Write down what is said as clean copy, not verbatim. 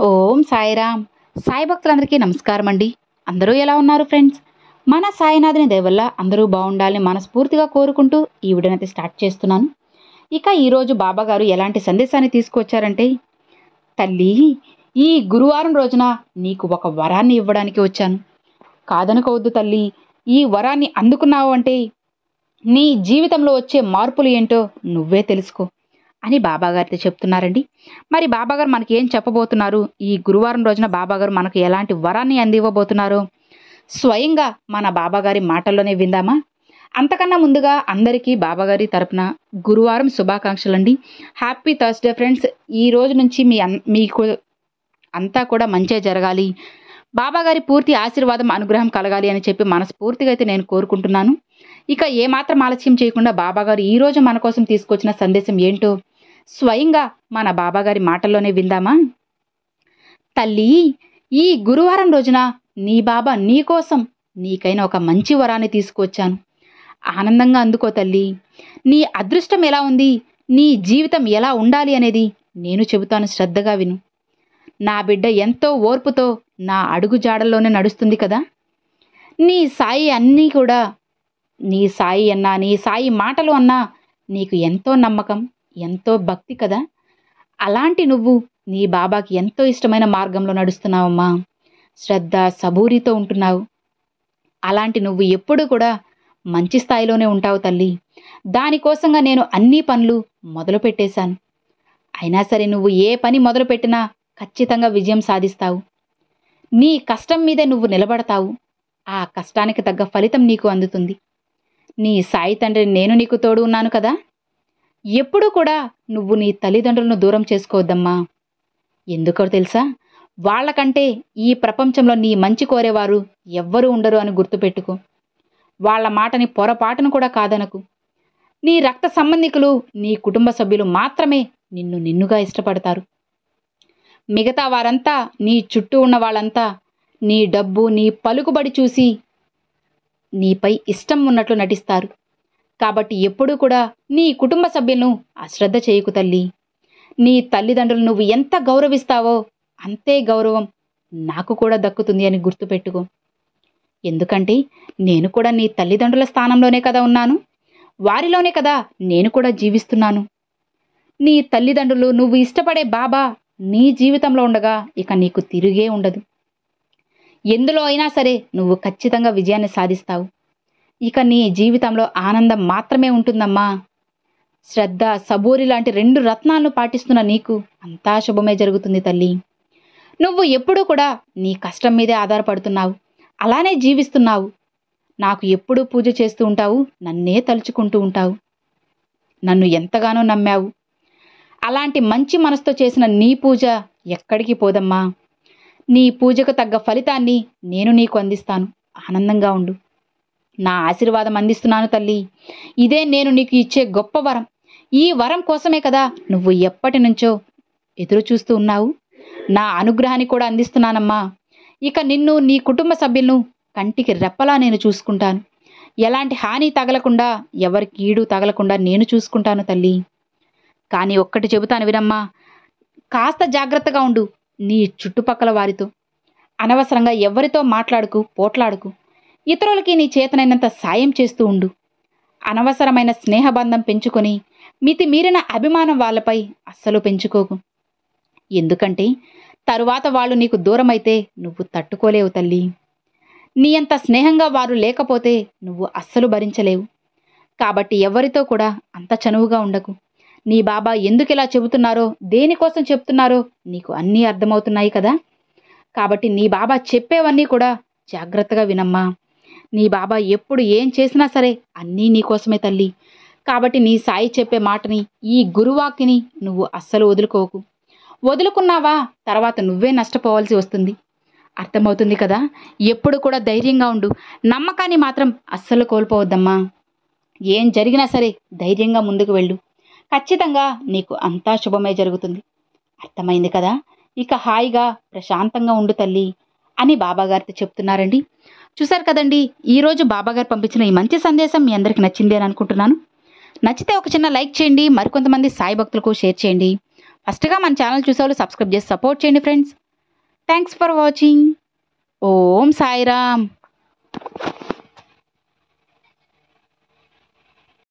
ఓం సాయిరామ్. సాయి భక్తులందరికీ నమస్కారం అండి. అందరూ ఎలా ఉన్నారు ఫ్రెండ్స్? మన సాయినాథుని దయ వల్ల అందరూ బాగుండాలని మనస్ఫూర్తిగా కోరుకుంటూ ఈ వీడియోనైతే స్టార్ట్ చేస్తున్నాను. ఇక ఈరోజు బాబా గారు ఎలాంటి సందేశాన్ని తీసుకొచ్చారంటే, తల్లి, ఈ గురువారం రోజున నీకు ఒక వరాన్ని ఇవ్వడానికి వచ్చాను. కాదనుకోవద్దు తల్లి. ఈ వరాన్ని అందుకున్నావు అంటే నీ జీవితంలో వచ్చే మార్పులు ఏంటో నువ్వే తెలుసుకో అని బాబాగారితో చెప్తున్నారండి. మరి బాబాగారు మనకి ఏం చెప్పబోతున్నారు, ఈ గురువారం రోజున బాబాగారు మనకు ఎలాంటి వరాన్ని అందివ్వబోతున్నారు, స్వయంగా మన బాబాగారి మాటల్లోనే విందామా? అంతకన్నా ముందుగా అందరికీ బాబాగారి తరపున గురువారం శుభాకాంక్షలు అండి. Happy Thursday friends. ఈ రోజు నుంచి మీకు అంతా కూడా మంచే జరగాలి, బాబాగారి పూర్తి ఆశీర్వాదం అనుగ్రహం కలగాలి అని చెప్పి మనస్ఫూర్తిగా అయితే నేను కోరుకుంటున్నాను. ఇక ఏమాత్రం ఆలస్యం చేయకుండా బాబాగారు ఈరోజు మన కోసం తీసుకొచ్చిన సందేశం ఏంటో స్వయంగా మన బాబాగారి మాటల్లోనే విందామా? తల్లి, ఈ గురువారం రోజున నీ బాబా నీకోసం నీకైనా ఒక మంచి వరాన్ని తీసుకొచ్చాను. ఆనందంగా అందుకో తల్లి. నీ అదృష్టం ఎలా ఉంది, నీ జీవితం ఎలా ఉండాలి అనేది నేను చెబుతాను, శ్రద్ధగా విను. నా బిడ్డ ఎంతో ఓర్పుతో నా అడుగు జాడల్లోనే నడుస్తుంది కదా. నీ సాయి అన్నీ కూడా, నీ సాయి అన్నా, నీ సాయి మాటలు అన్నా నీకు ఎంతో నమ్మకం, ఎంతో భక్తి కదా. అలాంటి నువ్వు నీ బాబాకి ఎంతో ఇష్టమైన మార్గంలో నడుస్తున్నావమ్మా. శ్రద్ధ సబూరితో ఉంటున్నావు. అలాంటి నువ్వు ఎప్పుడు కూడా మంచి స్థాయిలోనే ఉంటావు తల్లి. దానికోసంగా నేను అన్ని పనులు మొదలు పెట్టేశాను. అయినా సరే నువ్వు ఏ పని మొదలుపెట్టినా ఖచ్చితంగా విజయం సాధిస్తావు. నీ కష్టం మీదే నువ్వు నిలబడతావు. ఆ కష్టానికి తగ్గ ఫలితం నీకు అందుతుంది. నీ సాయి తండ్రి నేను నీకు తోడు ఉన్నాను కదా. ఎప్పుడూ కూడా నువ్వు నీ తల్లిదండ్రులను దూరం చేసుకోవద్దమ్మా. ఎందుకో తెలుసా? వాళ్ళకంటే ఈ ప్రపంచంలో నీ మంచి కోరేవారు ఎవ్వరూ ఉండరు అని గుర్తుపెట్టుకో. వాళ్ళ మాటని పొరపాటును కూడా కాదనకు. నీ రక్త సంబంధికులు, నీ కుటుంబ సభ్యులు మాత్రమే నిన్నుగా ఇష్టపడతారు. మిగతా వారంతా, నీ చుట్టూ ఉన్న వాళ్ళంతా నీ డబ్బు, నీ పలుకుబడి చూసి నీపై ఇష్టం ఉన్నట్లు నటిస్తారు. కాబట్టి ఎప్పుడూ కూడా నీ కుటుంబ సభ్యులను అశ్రద్ధ చేయకు తల్లి. నీ తల్లిదండ్రులు నువ్వు ఎంత గౌరవిస్తావో అంతే గౌరవం నాకు కూడా దక్కుతుంది అని గుర్తుపెట్టుకో. ఎందుకంటే నేను కూడా నీ తల్లిదండ్రుల స్థానంలోనే కదా ఉన్నాను. వారిలోనే కదా నేను కూడా జీవిస్తున్నాను. నీ తల్లిదండ్రులు, నువ్వు ఇష్టపడే బాబా నీ జీవితంలో ఉండగా ఇక నీకు తిరిగే ఉండదు. ఎందులో అయినా సరే నువ్వు ఖచ్చితంగా విజయాన్ని సాధిస్తావు. ఇక నీ జీవితంలో ఆనందం మాత్రమే ఉంటుందమ్మా. శ్రద్ధ సబూరి లాంటి 2 రత్నాలను పాటిస్తున్న నీకు అంతా శుభమే జరుగుతుంది తల్లి. నువ్వు ఎప్పుడూ కూడా నీ కష్టం మీదే ఆధారపడుతున్నావు, అలానే జీవిస్తున్నావు. నాకు ఎప్పుడూ పూజ చేస్తూ ఉంటావు, నన్నే తలుచుకుంటూ ఉంటావు. నన్ను ఎంతగానో నమ్మావు. అలాంటి మంచి మనసుతో చేసిన నీ పూజ ఎక్కడికి పోదమ్మా. నీ పూజకు తగ్గ ఫలితాన్ని నేను నీకు అందిస్తాను. ఆనందంగా ఉండు. నా ఆశీర్వాదం అందిస్తున్నాను తల్లి. ఇదే నేను నీకు ఇచ్చే గొప్ప వరం. ఈ వరం కోసమే కదా నువ్వు ఎప్పటి నుంచో ఎదురు చూస్తూ ఉన్నావు. నా అనుగ్రహాన్ని కూడా అందిస్తున్నానమ్మా. ఇక నిన్ను, నీ కుటుంబ సభ్యులను కంటికి రెప్పలా నేను చూసుకుంటాను. ఎలాంటి హాని తగలకుండా, ఎవరి కీడు తగలకుండా నేను చూసుకుంటాను తల్లి. కానీ ఒక్కటి చెబుతాను వినమ్మా. కాస్త జాగ్రత్తగా ఉండు నీ చుట్టుపక్కల వారితో. అనవసరంగా ఎవరితో మాట్లాడుకు, పోట్లాడుకు. ఇతరులకి నీ చేతనైనంత సాయం చేస్తూ ఉండు. అనవసరమైన స్నేహబంధం పెంచుకొని మితిమీరిన అభిమానం వాళ్ళపై అస్సలు పెంచుకోకు. ఎందుకంటే తరువాత వాళ్ళు నీకు దూరమైతే నువ్వు తట్టుకోలేవు తల్లి. నీ అంత స్నేహంగా వారు లేకపోతే నువ్వు అస్సలు భరించలేవు. కాబట్టి ఎవరితో కూడా అంత చనువుగా ఉండకు. నీ బాబా ఎందుకు ఇలా చెబుతున్నారో, దేనికోసం చెప్తున్నారో నీకు అన్నీ అర్థమవుతున్నాయి కదా. కాబట్టి నీ బాబా చెప్పేవన్నీ కూడా జాగ్రత్తగా వినమ్మా. నీ బాబా ఎప్పుడు ఏం చేసినా సరే అన్నీ నీకోసమే తల్లి. కాబట్టి నీ సాయి చెప్పే మాటని, ఈ గురువాక్యని నువ్వు అస్సలు వదులుకోకు. వదులుకున్నావా తర్వాత నువ్వే నష్టపోవాల్సి వస్తుంది. అర్థమవుతుంది కదా. ఎప్పుడు కూడా ధైర్యంగా ఉండు. నమ్మకాన్ని మాత్రం అస్సలు కోల్పోవద్దమ్మా. ఏం జరిగినా సరే ధైర్యంగా ముందుకు వెళ్ళు. ఖచ్చితంగా నీకు అంతా శుభమే జరుగుతుంది. అర్థమైంది కదా. ఇక హాయిగా ప్రశాంతంగా ఉండు తల్లి అని బాబాగారితో చెప్తున్నారండి. చూసారు కదండి, ఈరోజు బాబాగారు పంపించిన ఈ మంచి సందేశం మీ అందరికీ నచ్చింది అని అనుకుంటున్నాను. నచ్చితే ఒక చిన్న లైక్ చేయండి, మరికొంతమంది సాయి భక్తులకు షేర్ చేయండి. ఫస్ట్గా మన ఛానల్ చూసేవాళ్ళు సబ్స్క్రైబ్ చేసి సపోర్ట్ చేయండి friends. Thanks for watching. Om Sairam.